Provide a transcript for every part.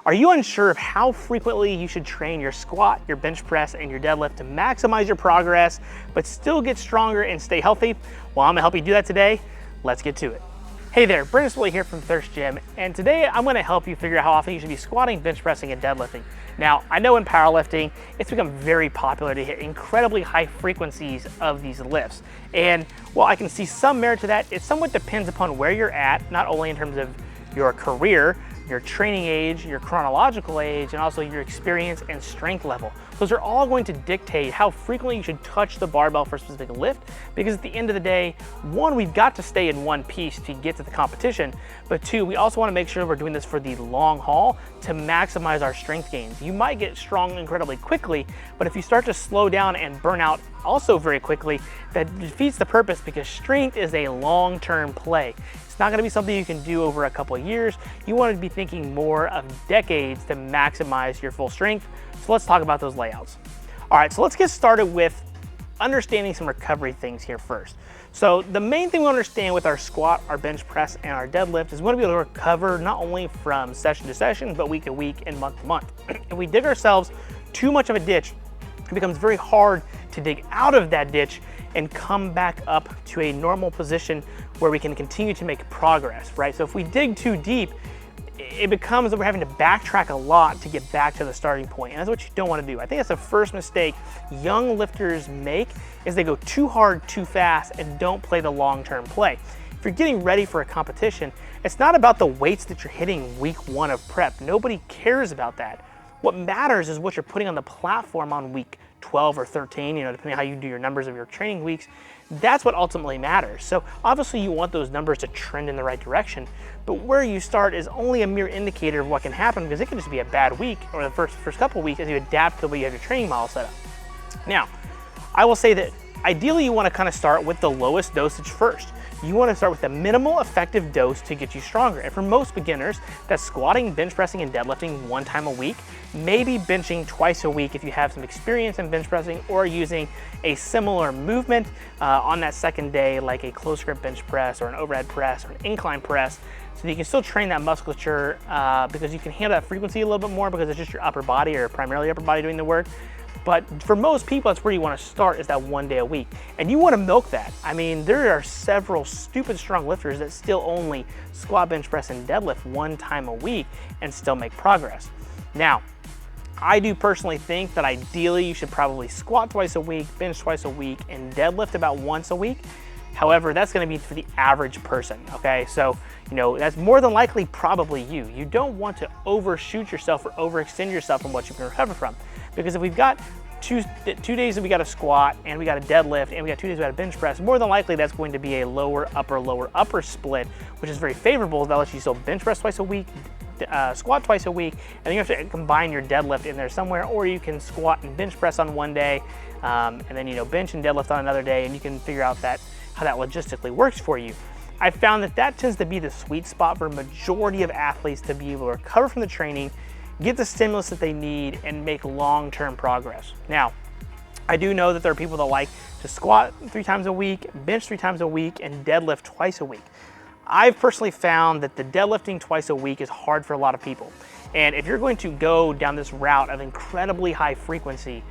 Are you unsure of how frequently you should train your squat, your bench press, and your deadlift to maximize your progress, but still get stronger and stay healthy? Well, I'm gonna help you do that today. Let's get to it. Hey there, Smitley here from Thirst Gym, and today I'm gonna help you figure out how often you should be squatting, bench pressing, and deadlifting. Now, I know in powerlifting, it's become very popular to hit incredibly high frequencies of these lifts. And while I can see some merit to that, it somewhat depends upon where you're at, not only in terms of your career, your training age, your chronological age, and also your experience and strength level. Those are all going to dictate how frequently you should touch the barbell for a specific lift, because at the end of the day, one, we've got to stay in one piece to get to the competition, but two, we also want to make sure we're doing this for the long haul to maximize our strength gains. You might get strong incredibly quickly, but if you start to slow down and burn out also very quickly, that defeats the purpose, because strength is a long-term play. It's not gonna be something you can do over a couple of years. You want to be thinking more of decades to maximize your full strength. So let's talk about those layouts. All right, so let's get started with understanding some recovery things here first. So the main thing we understand with our squat, our bench press, and our deadlift is we want to be able to recover not only from session to session, but week to week and month to month. If we dig ourselves too much of a ditch, it becomes very hard to dig out of that ditch and come back up to a normal position where we can continue to make progress, right? So if we dig too deep, it becomes that we're having to backtrack a lot to get back to the starting point, and that's what you don't want to do. I think that's the first mistake young lifters make, is they go too hard too fast and don't play the long-term play. If you're getting ready for a competition, it's not about the weights that you're hitting week one of prep. Nobody cares about that. What matters is what you're putting on the platform on week 12 or 13, depending on how you do your numbers of your training weeks. That's what ultimately matters. So obviously you want those numbers to trend in the right direction, but where you start is only a mere indicator of what can happen, because it could just be a bad week or the first couple of weeks as you adapt to the way you have your training model set up. Now, I will say that ideally you want to kind of start with the lowest dosage first. You want to start with a minimal effective dose to get you stronger. And for most beginners, that's squatting, bench pressing, and deadlifting one time a week, maybe benching twice a week if you have some experience in bench pressing, or using a similar movement on that second day, like a close grip bench press or an overhead press or an incline press, so that you can still train that musculature because you can handle that frequency a little bit more because it's just your upper body, or primarily upper body, doing the work. But for most people, that's where you want to start, is that one day a week. And you want to milk that. I mean, there are several stupid strong lifters that still only squat, bench press, and deadlift one time a week and still make progress. Now, I do personally think that ideally you should probably squat twice a week, bench twice a week, and deadlift about once a week. However, that's going to be for the average person, okay? So, that's more than likely probably you. You don't want to overshoot yourself or overextend yourself from what you can recover from. Because if we've got two days that we got to squat, and we got a deadlift, and we got 2 days we got a bench press, more than likely that's going to be a lower upper split, which is very favorable. That lets you still bench press twice a week, squat twice a week, and then you have to combine your deadlift in there somewhere, or you can squat and bench press on one day, and then bench and deadlift on another day, and you can figure out how that logistically works for you. I found that tends to be the sweet spot for a majority of athletes to be able to recover from the training, get the stimulus that they need, and make long-term progress. Now, I do know that there are people that like to squat 3 times a week, bench 3 times a week, and deadlift twice a week. I've personally found that the deadlifting twice a week is hard for a lot of people. And if you're going to go down this route of incredibly high frequency,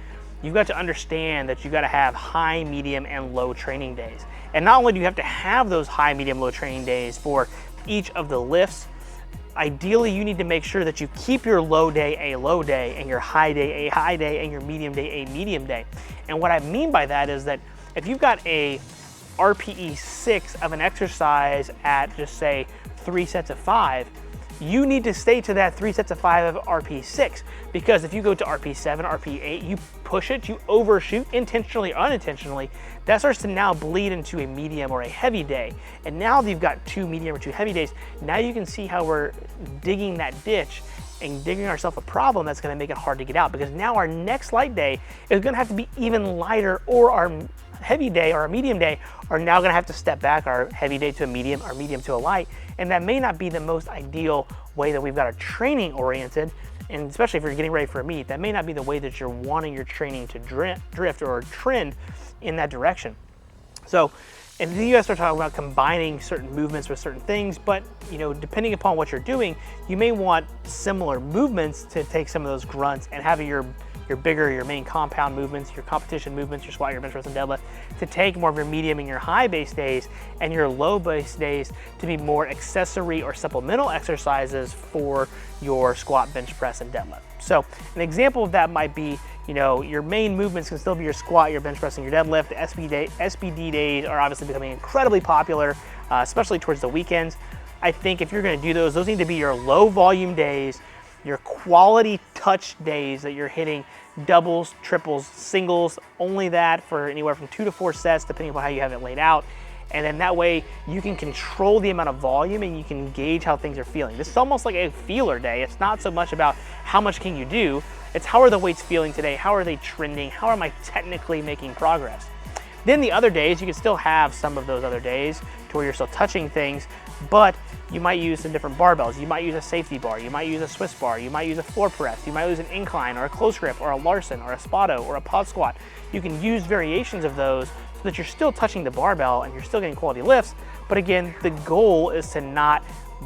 you've got to understand that you've got to have high, medium, and low training days. And not only do you have to have those high, medium, low training days for each of the lifts, ideally you need to make sure that you keep your low day a low day, and your high day a high day, and your medium day a medium day. And what I mean by that is that if you've got a RPE 6 of an exercise at, just say, 3 sets of 5, you need to stay to that 3 sets of 5 of RP 6, because if you go to RP 7, RP 8, you push it, you overshoot, intentionally or unintentionally, that starts to now bleed into a medium or a heavy day. And now that you've got 2 medium or 2 heavy days, now you can see how we're digging that ditch and digging ourselves a problem that's going to make it hard to get out, because now our next light day is going to have to be even lighter, or our heavy day or a medium day are now going to have to step back our heavy day to a medium, or medium to a light, and that may not be the most ideal way that we've got our training oriented. And especially if you're getting ready for a meet, that may not be the way that you're wanting your training to drift or trend in that direction. So And then you guys start talking about combining certain movements with certain things, but depending upon what you're doing, you may want similar movements to take some of those grunts and have your bigger, your main compound movements, your competition movements, your squat, your bench press, and deadlift, to take more of your medium and your high base days, and your low base days to be more accessory or supplemental exercises for your squat, bench press, and deadlift. So an example of that might be, your main movements can still be your squat, your bench press, and your deadlift. The SBD days are obviously becoming incredibly popular, especially towards the weekends. I think if you're gonna do those need to be your low volume days, your quality touch days that you're hitting doubles, triples, singles, only that for anywhere from 2 to 4 sets, depending on how you have it laid out. And then that way you can control the amount of volume and you can gauge how things are feeling. This is almost like a feeler day. It's not so much about how much can you do, it's how are the weights feeling today? How are they trending? How am I technically making progress? Then the other days, you can still have some of those other days to where you're still touching things, but you might use some different barbells. You might use a safety bar, you might use a Swiss bar, you might use a floor press, you might use an incline or a close grip or a Larson or a Spotto or a pod squat. You can use variations of those so that you're still touching the barbell and you're still getting quality lifts. But again, the goal is to not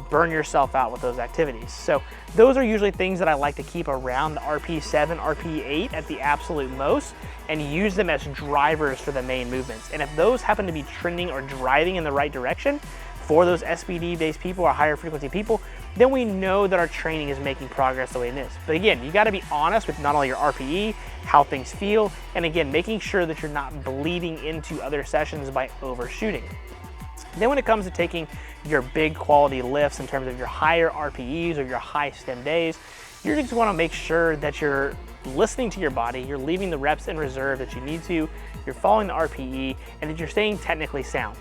burn yourself out with those activities. So those are usually things that I like to keep around the RP7, RP8 at the absolute most, and use them as drivers for the main movements. And if those happen to be trending or driving in the right direction for those SBD-based people or higher frequency people, then we know that our training is making progress the way it is. But again, you gotta be honest with not only your RPE, how things feel, and again, making sure that you're not bleeding into other sessions by overshooting. Then when it comes to taking your big quality lifts in terms of your higher RPEs or your high stem days, you just wanna make sure that you're listening to your body, you're leaving the reps in reserve that you need to, you're following the RPE, and that you're staying technically sound.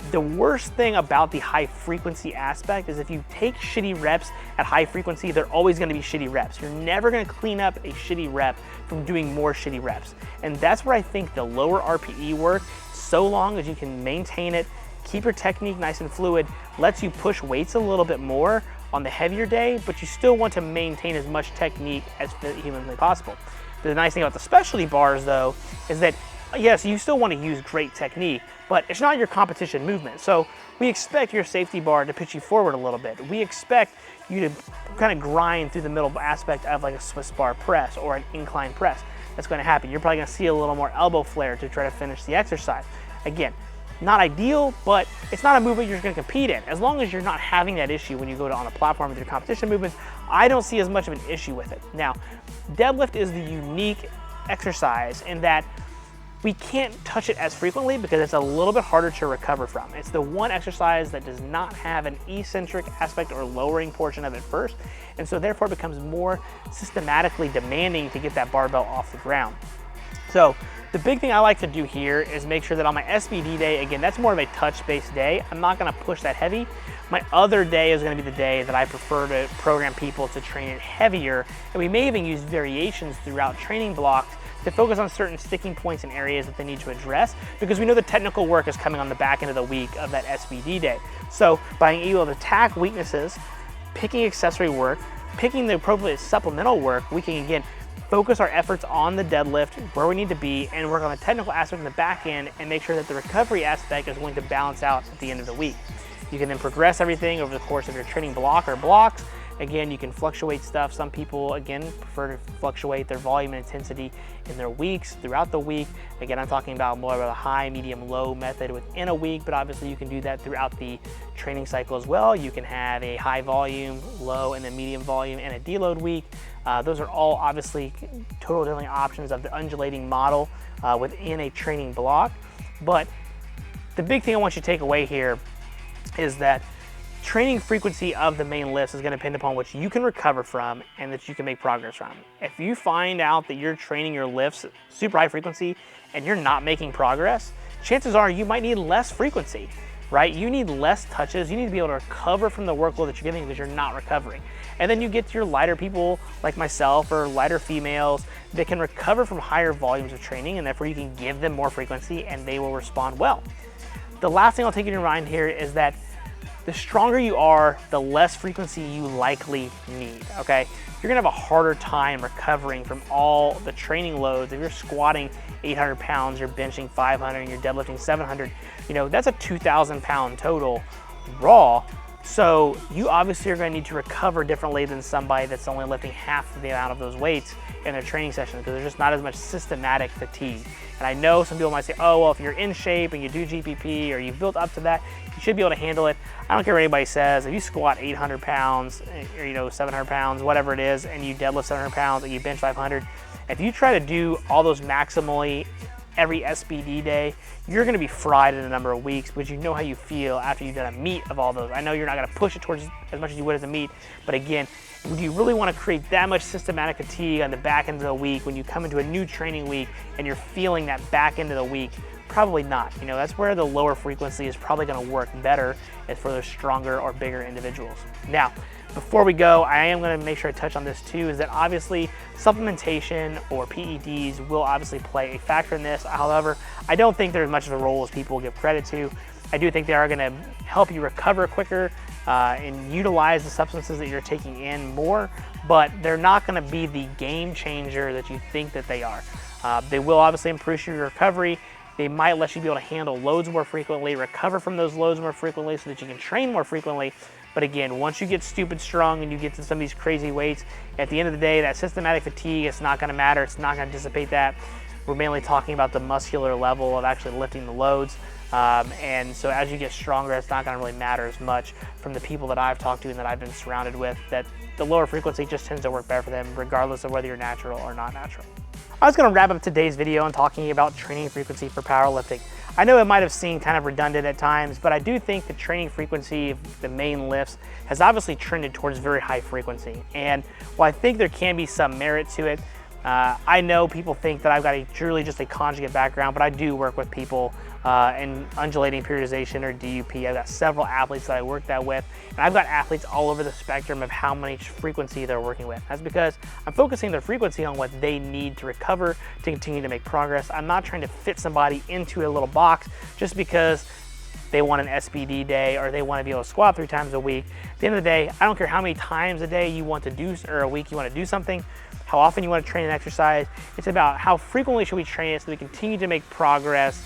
The worst thing about the high frequency aspect is if you take shitty reps at high frequency, they're always gonna be shitty reps. You're never gonna clean up a shitty rep from doing more shitty reps. And that's where I think the lower RPE work, so long as you can maintain it, keep your technique nice and fluid, lets you push weights a little bit more on the heavier day, but you still want to maintain as much technique as humanly possible. The nice thing about the specialty bars though, is that yes, you still want to use great technique, but it's not your competition movement. So we expect your safety bar to pitch you forward a little bit. We expect you to kind of grind through the middle aspect of like a Swiss bar press or an incline press. That's going to happen. You're probably going to see a little more elbow flare to try to finish the exercise. Again, not ideal, but it's not a movement you're going to compete in. As long as you're not having that issue when you go on a platform with your competition movements, I don't see as much of an issue with it. Now, deadlift is the unique exercise in that we can't touch it as frequently because it's a little bit harder to recover from. It's the one exercise that does not have an eccentric aspect or lowering portion of it first, and so therefore it becomes more systematically demanding to get that barbell off the ground. So the big thing I like to do here is make sure that on my SBD day, again, that's more of a touch-based day. I'm not gonna push that heavy. My other day is gonna be the day that I prefer to program people to train it heavier, and we may even use variations throughout training blocks to focus on certain sticking points and areas that they need to address, because we know the technical work is coming on the back end of the week of that SBD day. So by being able to attack weaknesses, picking accessory work, picking the appropriate supplemental work, we can again focus our efforts on the deadlift, where we need to be, and work on the technical aspect in the back end and make sure that the recovery aspect is going to balance out at the end of the week. You can then progress everything over the course of your training block or blocks. Again, you can fluctuate stuff. Some people, again, prefer to fluctuate their volume and intensity in their weeks throughout the week. Again, I'm talking about more of a high, medium, low method within a week, but obviously you can do that throughout the training cycle as well. You can have a high volume, low, and then medium volume and a deload week. Those are all obviously total different options of the undulating model within a training block. But the big thing I want you to take away here is that training frequency of the main lifts is going to depend upon what you can recover from and that you can make progress from. If you find out that you're training your lifts super high frequency and you're not making progress, chances are you might need less frequency, right? You need less touches. You need to be able to recover from the workload that you're giving because you're not recovering. And then you get to your lighter people like myself or lighter females that can recover from higher volumes of training, and therefore you can give them more frequency and they will respond well. The last thing I'll take you to mind here is that the stronger you are, the less frequency you likely need, okay? You're gonna have a harder time recovering from all the training loads. If you're squatting 800 pounds, you're benching 500, and you're deadlifting 700, you know, that's a 2,000 pound total raw. So you obviously are going to need to recover differently than somebody that's only lifting half of the amount of those weights in their training session, because there's just not as much systematic fatigue. And I know some people might say, oh, well, if you're in shape and you do GPP or you've built up to that, you should be able to handle it. I don't care what anybody says. If you squat 800 pounds or, you know, 700 pounds, whatever it is, and you deadlift 700 pounds and you bench 500, if you try to do all those maximally every SBD day, you're gonna be fried in a number of weeks, because you know how you feel after you've done a meet of all those. I know you're not gonna push it towards as much as you would as a meet, but again, do you really wanna create that much systematic fatigue on the back end of the week when you come into a new training week and you're feeling that back end of the week? Probably not. You know, that's where the lower frequency is probably gonna work better, is for those stronger or bigger individuals. Now, before we go, I am going to make sure I touch on this too, is that obviously supplementation or PEDs will obviously play a factor in this. However, I don't think they're as much of a role as people give credit to. I do think they are going to help you recover quicker and utilize the substances that you're taking in more, but they're not going to be the game changer that you think that they are. They will obviously improve your recovery. They might let you be able to handle loads more frequently, recover from those loads more frequently so that you can train more frequently. But again, once you get stupid strong and you get to some of these crazy weights, at the end of the day, that systematic fatigue is not gonna matter. It's not gonna dissipate that. We're mainly talking about the muscular level of actually lifting the loads. And so as you get stronger, it's not gonna really matter as much from the people that I've talked to and that I've been surrounded with, that the lower frequency just tends to work better for them, regardless of whether you're natural or not natural. I was gonna wrap up today's video on talking about training frequency for powerlifting. I know it might have seemed kind of redundant at times, but I do think the training frequency of the main lifts has obviously trended towards very high frequency. And while I think there can be some merit to it, I know people think that I've got truly just a conjugate background, but I do work with people in undulating periodization or DUP. I've got several athletes that I work that with, and I've got athletes all over the spectrum of how much frequency they're working with. That's because I'm focusing their frequency on what they need to recover to continue to make progress. I'm not trying to fit somebody into a little box just because they want an SBD day or they want to be able to squat 3 times a week. At the end of the day, I don't care how many times a day you want to do, or a week you want to do something, how often you want to train and exercise. It's about how frequently should we train it so we continue to make progress,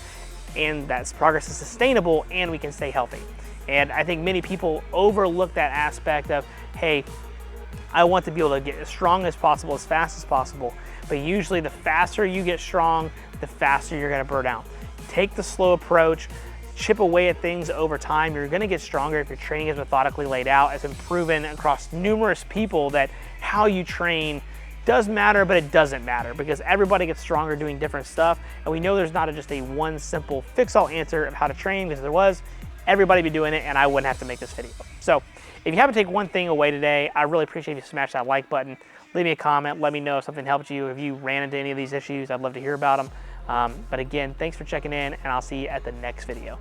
and that progress is sustainable and we can stay healthy. And I think many people overlook that aspect of, hey, I want to be able to get as strong as possible, as fast as possible. But usually the faster you get strong, the faster you're gonna burn out. Take the slow approach, chip away at things over time. You're gonna get stronger if your training is methodically laid out. It's been proven across numerous people that how you train does matter, but it doesn't matter, because everybody gets stronger doing different stuff. And we know there's not just a one simple fix-all answer of how to train, because if there was, everybody would be doing it and I wouldn't have to make this video. So if you happen to take one thing away today, I really appreciate if you smash that like button. Leave me a comment, let me know if something helped you. If you ran into any of these issues, I'd love to hear about them. But again, thanks for checking in, and I'll see you at the next video.